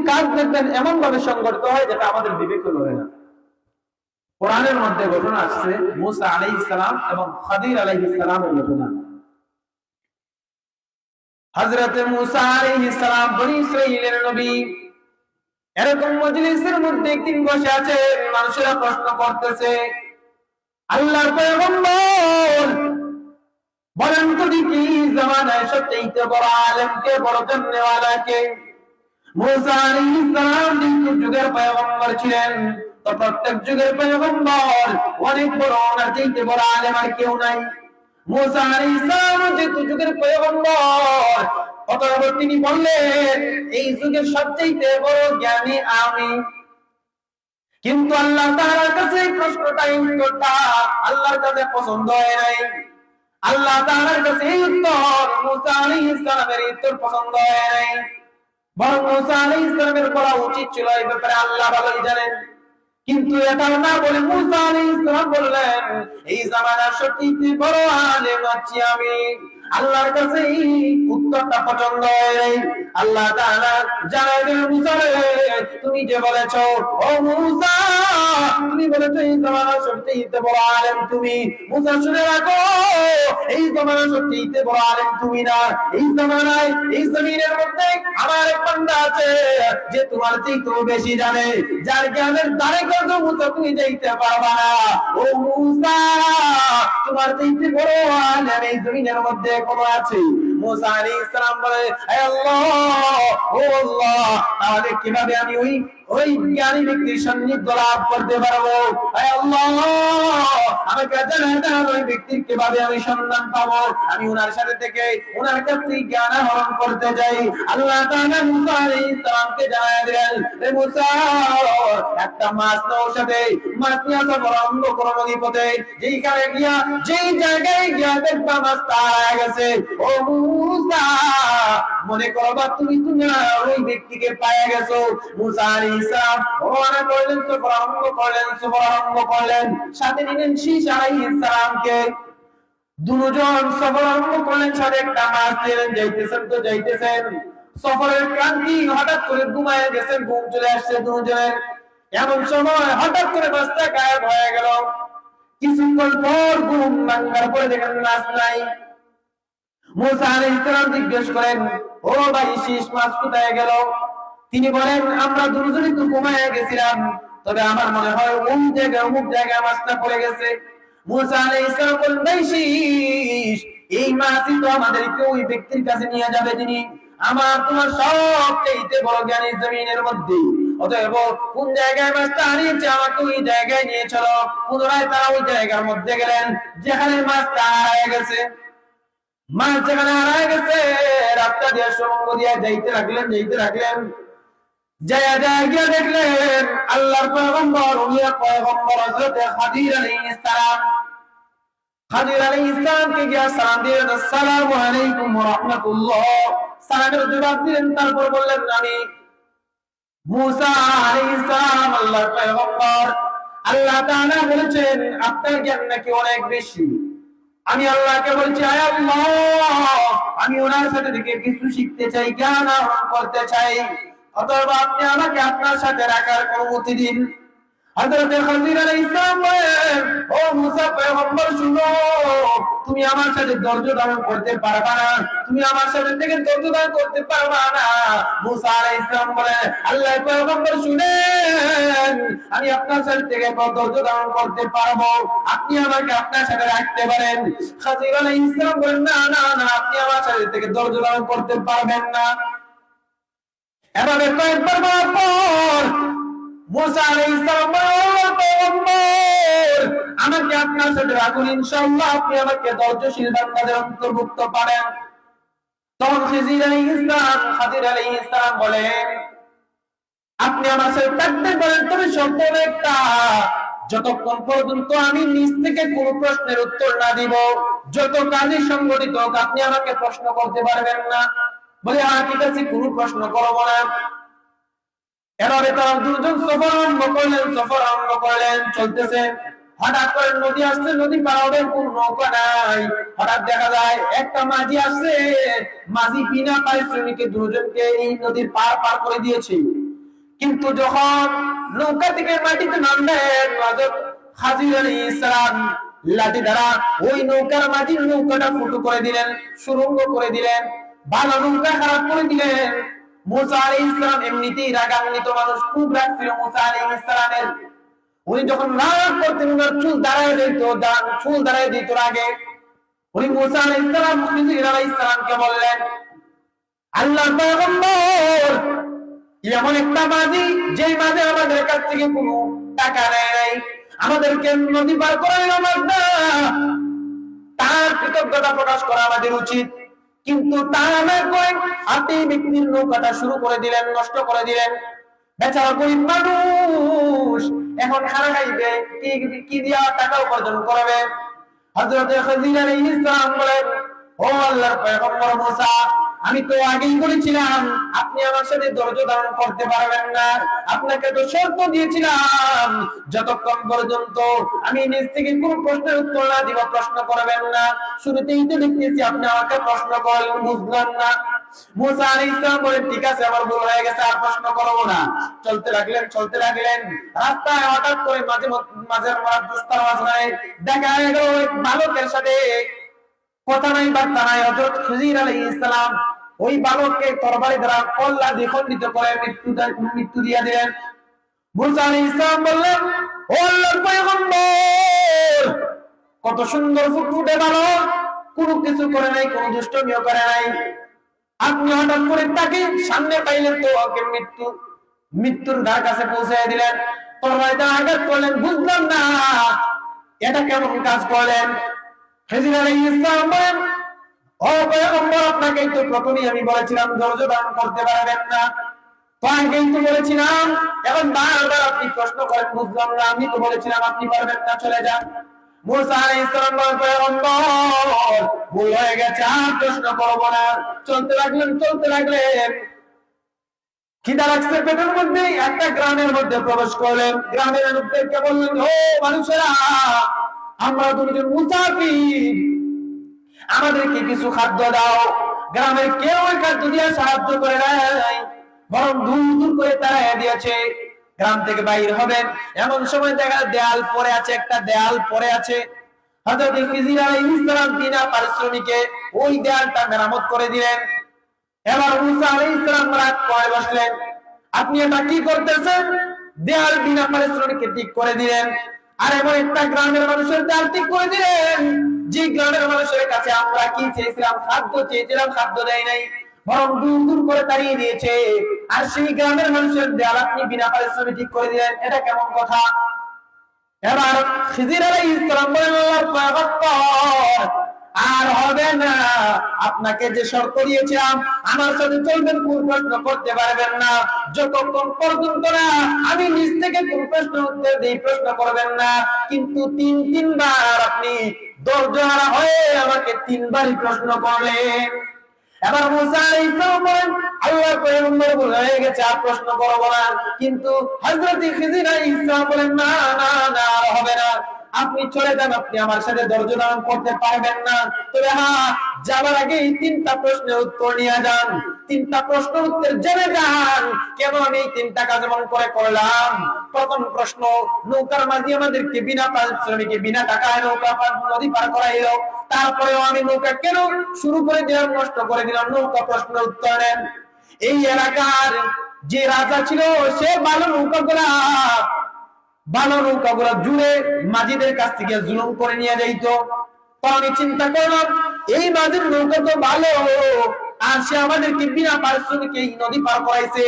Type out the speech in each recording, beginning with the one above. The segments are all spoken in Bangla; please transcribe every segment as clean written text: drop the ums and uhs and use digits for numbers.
কাজ দেখবেন এমন ভাবে সংগঠিত হয় যেটা আমাদের বিবেকে ধরে না। কোরআনের মধ্যে ঘটনা আসছে মুসা আলাইহিস সালাম এবং খাদির আলাইহিস সালামের ঘটনা। হযরত মুসা আলাইহিস সালাম বনি ইসরাঈলের নবী, এরকম মজলিসের মধ্যে একদিন বসে আছে, মানুষেরা প্রশ্ন করতেছে, আল্লাহর পয়গম্বর বলেন তো দেখি জামানায় সবচেয়ে বড় আলেম কে, বড় জান্নেওয়ালা কে? মুসা আলাইহিস সালাম যুগের পয়গম্বর ছিলেন, তো প্রত্যেক যুগের পয়গম্বর অনেক বড়, ওনার চাইতে বড় আলেম আর কেউ নাই। মুসা আলাইহিস সালাম যেহেতু যুগের পয়গম্বর, অতএব তিনি বললেন এই যুগের সবচেয়ে বড় জ্ঞানী আমি। কিন্তু আল্লাহ তাআলার কাছে এই প্রশ্নটা, উত্তরটা আল্লাহর কাছে পছন্দ হয় নাই। আল্লাহ তাআলার কাছে এই উত্তর, মুসা আলাইহিস সালামের উত্তর পছন্দ হয় নাই। বরং মুসা আলাইহিস সালামের বলা উচিত ছিল এই ব্যাপারে আল্লাহ ভালোই জানেন। কিন্তু এটা না বলে মুসা আলাইহিস সালাম বললেন এই জামানার সবচেয়ে বড় আলেম হচ্ছি আমি। আল্লাহর কাছে এই উত্তরটা পছন্দ হয় নাই। আল্লাহ তাআলা জানাই দিলেন, মুসা রে, তুমি যে বলেছো, ও মুসা, তুমি বলেছো এই জামানার সবচেয়ে বড় আলেম তুমি। মুসা শুনে রাখো, এই জামানার সবচেয়ে বড় আলেম তুমি না। এই জামানায় এই জমিনের মধ্যে আমার এক বান্দা আছে যে তোমার চেয়ে বেশি জানে, যার জ্ঞানের দ্বারে কত মুসা তুমি যাইতে পারবা না। ও মুসা, তোমার চেয়ে বড় আলেম এই জমিনের মধ্যে কোন আছে? মুসা আলাইহিস সালাম বলে, হে আল্লাহ, ও আল্লাহ, তাহলে কিভাবে আমি ওই জ্ঞানী ব্যক্তির সান্নিধ্য লাভ করতে পারবো? হে আল্লাহ, আমাকে জানাই দেন ওই ব্যক্তির কিভাবে আমি সন্ধান পাবো, আমি ওনার সাথে থেকে ওনার কাছ থেকে জ্ঞান আহরণ করতে যাই। আল্লাহ তাআলা মুসা আলাইহিস সালামকে জানাই দিলেন, হে মুসা, একটা মাছ নৌর সাথে মাছ নিয়ে সফর আরম্ভ করো নদী পথে, যেইখানে গিয়া যেই জায়গায় গিয়া দেখবা মাছ হারায় গেছে, ও মুসা, মনে করবা তুমি ওই ব্যক্তিকে পাইয়া গেছো। মুসা আলাইহিস সালাম রওনা করলেন, সফর আরম্ভ করলেন, সাথে নিলেন শীশ আলাইহিস সালামকে। দুজন সফর আরম্ভ করলেন, সাথে একটা মাছ নিলেন। যাইতেছেন সফরের ক্লান্তি, হঠাৎ করে ঘুমায় গেছেন, ঘুম চলে আসছে দুজনের। এমন সময় হঠাৎ করে মাছটা গায়েব হয়ে গেল। কিছুক্ষণ পর ঘুম ভাঙার পরে দেখেন মাছ নাই। মুসা আলাইহিস সালাম জিজ্ঞেস করেন, ও ভাই, শীষ মাছ কোথায় গেল? তিনি বলেন, আমরা দুজনই তো ঘুমায় গেছিলাম, তবে আমার মনে হয় অমুক জায়গায় মাছটা পড়ে গেছে। মুসা আলাইহিস সালাম বলেন, ভাই, শীষ, এই মাছই তো আমাদেরকে ওই ব্যক্তির কাছে নিয়ে যাবে যিনি তোমার সবচেয়ে বড় জ্ঞানী জমিনের মধ্যে। অতএব কোন জায়গায় মাছটা হারিয়েছে আমাকে ওই জায়গায় নিয়ে চলো। পুনরায় তারা ওই জায়গার মধ্যে গেলেন যেখানে মাছটা হারিয়ে গেছে। মাছ যেখানে হারিয়ে গেছে, রাস্তা দিয়ে সমঙ্গ দিয়ে যাইতে লাগলেন। গিয়া দেখলেন আল্লাহর পয়গম্বর, পয়গম্বর হযরত খাদির আলাইহিস সালাম। খাদির আলাইহিস সালামকে গিয়া সালাম দিলেন, আসসালামু আলাইকুম ওয়া রাহমাতুল্লাহ। সালামের জবাব দিলেন, তারপর বললেন, আমি মুসা আলাইহিস সালাম, আল্লাহর পয়গম্বর। আল্লাহ তাআলা বলেছেন আপনার জ্ঞান নাকি অনেক বেশি। আমি আল্লাহকে বলছি, আয় আল্লাহ, আমি ওনার সাথে থেকে কিছু শিখতে চাই, জ্ঞান আহরণ করতে চাই, অতএব আপনি আমাকে আপনার সাথে রাখার অনুমতি দিন। হযরত খাদির আলাইহিস সালাম বলেন, ও মুসা পয়গম্বর, শুনো, তুমি আমার সাথে ধৈর্য ধারণ করতে পারবা না, তুমি আমার সাথে থেকে ধৈর্য ধারণ করতে পারবা না। মুসা আলাইহিস সালাম বলেন, আল্লাহর পয়গম্বর শুনেন, আমি আপনার সাথে থেকে ধৈর্য ধারণ করতে পারবো, আপনি আমাকে আপনার সাথে রাখতে পারেন। খাদির আলাইহিস সালাম বলেন, না না না, আপনি আমার সাথে থেকে ধৈর্য ধারণ করতে পারবেন না। এভাবে কয়েকবার বলার পর মুসা আলাইহিস সালাম বলেন, পয়গম্বর, আমাকে আপনার সাথে রাখুন, ইনশাআল্লাহ আপনি আমাকে ধৈর্যশীল বান্দাদের অন্তর্ভুক্ত করেন। তখন খাদির আলাইহিস সালাম বলেন, আপনি আমার সাথে থাকতে পারেন, তবে শর্ত একটা, যতক্ষণ পর্যন্ত আমি নিজ থেকে কোনো প্রশ্নের উত্তর না দিব, যত কাজই সংগঠিত হোক, আপনি আমাকে প্রশ্ন করতে পারবেন না। বলে, হ্যাঁ ঠিক আছে, কোনো প্রশ্ন করবো না। এভাবে তারা দুজন সফর আরম্ভ করলেন, চলতেছেন। হঠাৎ করে নদী আসছে, নদী পার হবে, কোন নৌকা নাই। হঠাৎ দেখা যায় একটা মাঝি আসছে, মাঝি বিনা পারিশ্রমিকে দুজনকে এই নদীর পার করে দিয়েছে। কিন্তু যখন নৌকা থেকে মাটিতে নামলেন হযরত খাজির আলাইহিস সালাম লাঠি দ্বারা ওই নৌকার মাটির নৌকাটা ফুটো করে দিলেন, সুরঙ্গ করে দিলেন, ভালো নৌকা খারাপ করে দিলেন। মুসা আলাইহিস সালাম এমনিতেই রাগান্বিত মানুষ, খুব রাগ ছিল মুসা আলাইহিস সালামের। উনি যখন রাগ করতেন ওনার চুল দাঁড়ায় দিত রাগে। উনি মুসা আলাইহিস সালাম খিজির আলাইহিস সালামকে বললেন, আল্লাহর পয়গম্বর, এমন একটা মাঝি যেই মাঝে আমাদের কাছ থেকে কোনো টাকা নেয় নাই, আমাদেরকে নদী পার করাইলো না, তার কৃতজ্ঞতা প্রকাশ করা আমাদের উচিত। কিন্তু তা না করে আপনি ব্যক্তির নৌকাটা শুরু করে দিলেন, নষ্ট করে দিলেন। বেচারা গরিব মানুষ এখন খানা খাইবে কি দিয়া টাকা উপার্জন করবে? হযরত খাজির আলাইহিস সালাম বলেন, ও আল্লাহর পয়গম্বর মুসা, আমি তো আগেই বলেছিলাম আপনি আমার সাথে ধৈর্য ধারণ করতে পারবেন না। আপনাকে তো শর্ত দিয়েছিলাম যতক্ষণ পর্যন্ত আমি নিজ থেকে কোনো প্রশ্নের উত্তর না দিব প্রশ্ন করবেন না। শুরুতেই তো দেখতেছি আপনি আমাকে প্রশ্ন করলেন, বুঝলাম না। মুসা আলাইহিস সালাম বলেন, ঠিক আছে আমার ভুল হয়ে গেছে, আর প্রশ্ন করব না। চলতে লাগলেন। রাস্তায় হঠাৎ করে মাঝে রাস্তার মাঝখানে দেখা গেল এক বালকের সাথে কথা নাই বার্তা নাই। হযরত খিজির আলাইহিস সালাম ওই বালককে তরবারি দ্বারা কল্লা দিয়ে খণ্ডিত করে মৃত্যু দিয়ে দিলেন। মুসা আলাইহিস সালাম বললেন, ও আল্লাহর পয়গম্বর, কত সুন্দর ফুটফুটে বালক, কোনো কিছু করে নাই, কোনো দুষ্টমিও করে নাই, আপনি হঠাৎ করে তাকে সামনে পাইলেন তো ওকে মৃত্যুর ধার কাছে পৌঁছে দিলেন, তরবারি দ্বারা আঘাত করলেন। বুঝলাম না এটা কেমন কাজ করলেন? খিজির আলাইহিস সালাম বলেন, ও পয়গম্বর, আপনাকেই তো প্রথমেই আমি বলেছিলাম ধৈর্য ধারণ করতে পারবেন না, তো আগেই তো বলেছিলাম, এখন বারবার আপনি প্রশ্ন করেন, বুঝলাম না, আমি তো বলেছিলাম আপনি পারবেন না, চলে যান। মুসা আলাইহিস সালাম বলেন, পয়গম্বর ভুল হয়ে গেছে, আর প্রশ্ন করব না। চলতে লাগলেন। খিদা লাগছে পেটের মধ্যে, একটা গ্রামের মধ্যে প্রবেশ করলেন। গ্রামের লোকদেরকে বললেন, ও মানুষেরা, আমরা দুজন মুসাফির, আমাদেরকে কিছু খাদ্য দাও। গ্রামের কেউ ওই খাদ্য দিয়ে সাহায্য করে নাই, বরং দূর করে তাড়াইয়া দিয়েছে। গ্রাম থেকে বাইর হবেন, এমন সময় দেখা দেয়াল পড়ে আছে। হযরত খিজির আলাইহিস সালাম বিনা পারিশ্রমিকে ওই দেয়ালটা মেরামত করে দিলেন। এবার মুসা আলাইহিস সালাম রাগ করে বসলেন, আপনি এটা কি করতেছেন? দেয়াল বিনা পারিশ্রমিকে ঠিক করে দিলেন, আর এমন একটা গ্রামের মানুষের দেয়াল ঠিক করে দিলেন যে গ্রামের মানুষের কাছে আমরা কি চেয়েছিলাম? খাদ্য দেয় নাই, বরং দূর করে তাড়িয়ে দিয়েছে। আর সেই গ্রামের মানুষের দেয়াল আপনি বিনা পারিশ্রমিকে ঠিক করে দিলেন, এটা কেমন কথা? এবার খিজির আলাইহিস সালাম বলেন, আল্লাহর পয়গম্বর, আর হবে না, আপনাকে যে শর্ত দিয়েছিলাম আমার সাথে চলবেন, কোন প্রশ্ন করতে পারবেন না যতক্ষণ পর্যন্ত না আমি নিজ থেকে কোন প্রশ্ন উত্তর দিই, প্রশ্ন করবেন না। কিন্তু তিনবার আপনি ধৈর্যহারা হয়ে আমাকে তিনবারই প্রশ্ন করলেন। এবার মুসা আলাইহিস সালাম বলেন, আল্লাহর পয়গম্বর হয়ে গেছে, আর প্রশ্ন করব না। কিন্তু হযরত খিজির আলাইহিস সালাম বলেন, না, আর হবে না, আপনি চলে যান, আপনি আমার সাথে ধৈর্য ধারণ করতে পারবেন না। তবে হ্যাঁ, যাবার আগে এই তিনটা প্রশ্নের উত্তর নিয়ে যান, তিনটা প্রশ্নের উত্তর জেনে যান কেন আমি এই তিনটা কাজ এমন করে করলাম। প্রথম প্রশ্ন, নৌকার মাঝি আমাদেরকে বিনা পারিশ্রমিকে বিনা টাকায় নদী পার করাইলো, তারপরেও আমি নৌকা কেন শুরু করে দিলাম, নষ্ট করে দিলাম? নৌকা প্রশ্নের উত্তর দেন। এই এলাকার যে রাজা ছিল সে ভালো নৌকাগুলা জুড়ে মাঝিদের কাছ থেকে জুলুম করে নিয়ে যাইতো। তো আমি চিন্তা করলাম, এই মাঝির নৌকা তো ভালো, আর সে আমাদেরকে বিনা পারিশ্রমিকে এই নদী পার করাইছে,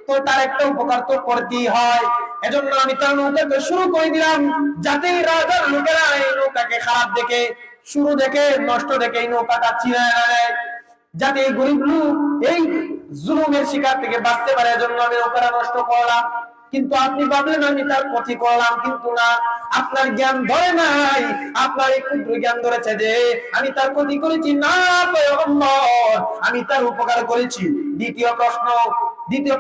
তো তার একটা উপকার তো করতেই হয়। এজন্য আমি তার নৌকাকে শুরু করে দিলাম, যাতে রাজার লোকেরা এই নৌকাকে খারাপ দেখে, শুরু দেখে, নষ্ট দেখে এই নৌকাটা ছিঁড়ে নেয়, যাতে এই গরিব লোক এই জুলুমের শিকার থেকে বাঁচতে পারে। এজন্য আমি নৌকাটা নষ্ট করলাম। কিন্তু আপনি ভাবলেন আমি তার ক্ষতি করলাম, কিন্তু না, আপনার জ্ঞান ধরে নাই, আপনার এই ক্ষুদ্র জ্ঞান ধরেছে যে আমি তার ক্ষতি করেছি না, আমি তার উপকার করেছি। দ্বিতীয়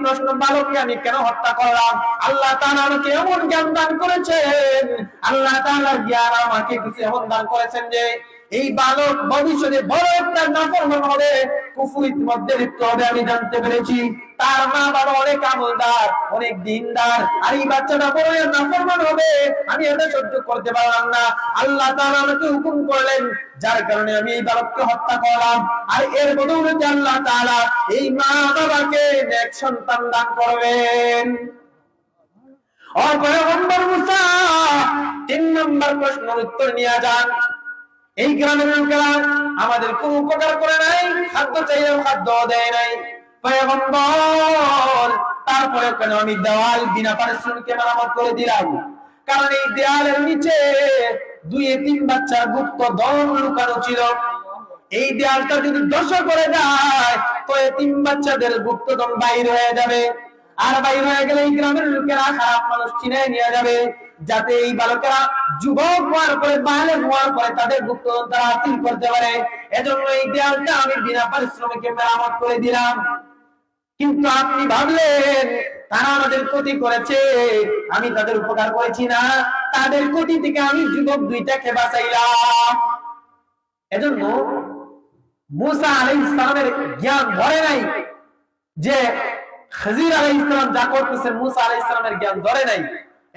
প্রশ্ন, বালককে আমি কেন হত্যা করলাম? আল্লাহ তাআলা আমাকে এমন জ্ঞান দান করেছেন, আল্লাহ তাআলার জ্ঞান আমাকে কিছু এমন দান করেছেন যে এই বালক ভবিষ্যতে বড় একটা নাফরমান হবে, কুফর ইতিমধ্যে লিপ্ত হবে আমি জানতে পেরেছি। তার মা বাবা অনেক আমলদার, অনেক দিনদার, আর এই বাচ্চাটা বড় নাফরমান হবে, আমি এটা সহ্য করতে পারলাম না। আল্লাহ তাআলা আমাকে হুকুম করলেন, যার কারণে আমি এই বালককে হত্যা করলাম। আর এর বদৌলতে আল্লাহ তাআলা এই মা বাবাকে নেক সন্তান দান করবেন। আর পয়গম্বর মুসা 3 নম্বর প্রশ্নের উত্তর নিয়ে যান। এই গ্রামের লোকেরা আমাদের কোন উপকার করে নাই, খাদ্য চাইলেও খাদ্য দেয় নাই। পয়গম্বর তারপরে কেন আমি দেওয়াল বিনা পারিশ্রমিকে মেরামত করে দিলাম? কারণ এই দেওয়ালের নিচে 2-3 বাচ্চার গুপ্ত ধন লুকানো ছিল। এই দেওয়ালটা যদি ধ্বংস করে দেয় তো 3 বাচ্চাদের গুপ্তধন বাইর হয়ে যাবে, আর বাইর হয়ে গেলে এই গ্রামের লোকেরা খারাপ মানুষ চিনে নিয়ে যাবে, যাতে এই বালকেরা যুবক হওয়ার পরে বালেগ হওয়ার পরে তাদের গুপ্তধন তারা হাসিল করতে পারে। এজন্য এই দেওয়ালটা আমি বিনা পারিশ্রমিকে মেরামত করে দিলাম। কিন্তু আপনি ভাবলেন তারা আমাদের ক্ষতি করেছে, আমি তাদের উপকার করেছি না, তাদের ক্ষতি থেকে আমি যুবক 2টাকে বাঁচাইলাম। এজন্য মুসা আলাইহিস সালামের জ্ঞান ধরে নাই, যে খিজির আলাইহিস সালাম যা করতেছেন মুসা আলাইহিস সালামের জ্ঞান ধরে নাই।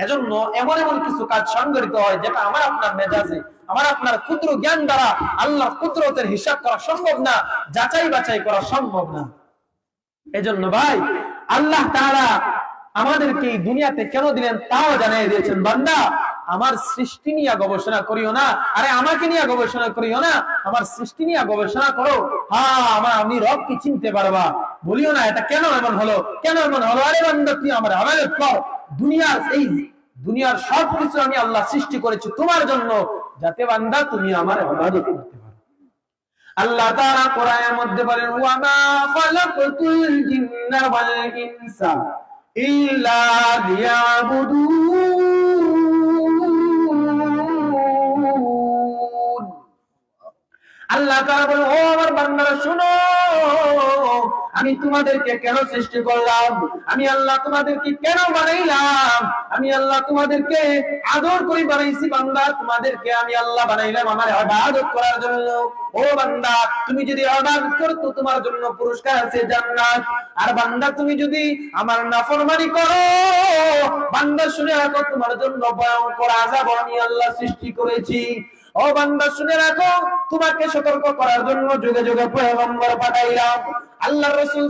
এজন্য এমন এমন কিছু কাজ সংঘটিত হয় যেটা আমার আপনার মেজাজে, আমার আপনার ক্ষুদ্র জ্ঞান দ্বারা আল্লাহর কুদরতের হিসাব করা সম্ভব না, যাচাই বাছাই করা সম্ভব না। এজন্য ভাই, আল্লাহ তাআলা আমাদেরকে এই দুনিয়াতে কেন দিলেন তাও জানিয়ে দিয়েছেন। বান্দা, আমার সৃষ্টি নিয়ে গবেষণা করিও না, আরে আমাকে নিয়ে গবেষণা করিও না, আমার সৃষ্টি নিয়ে গবেষণা করো। হ্যাঁ, আমি রবকে চিনতে পারবা, বলিও না এটা কেন এমন হলো, কেন এমন হলো। আরে বান্দা, তুই আমার ইবাদত কর। দুনিয়ার সবকিছু আমি আল্লাহ সৃষ্টি করেছি তোমার জন্য, যাতে বান্দা তুমি আমার ইবাদত করতে পারো। আল্লাহ তাআলা কোরআনের মধ্যে বলেন, ওয়া মা খালাকতুল জিন্না ওয়াল ইনসা ইল্লা লিয়াবুদুন। আল্লাহ তাআলা বলেন, ও আমার বান্দারা শুনো, আমি তোমাদেরকে কেন সৃষ্টি করলাম, আমি আল্লাহ তোমাদেরকে কেন বানাইলাম, আমি আল্লাহ তোমাদেরকে আদর করে বানাইছি। বান্দা, তোমাদেরকে আমি আল্লাহ বানাইলাম আমার ইবাদত করার জন্য। ও বান্দা, তুমি যদি ইবাদত করো তোমার জন্য পুরস্কার আছে জান্নাত। আর বান্দা, তুমি যদি আমার নাফরমানি করো, বান্দা শুনে রাখো, তোমার জন্য ভয়ঙ্কর আযাব আমি আল্লাহ সৃষ্টি করেছি। ও বান্দা শুনে রাখো, তোমাকে সতর্ক করার জন্য যুগে যুগে পয়গম্বর পাঠাইলাম। আল্লাহর রাসূল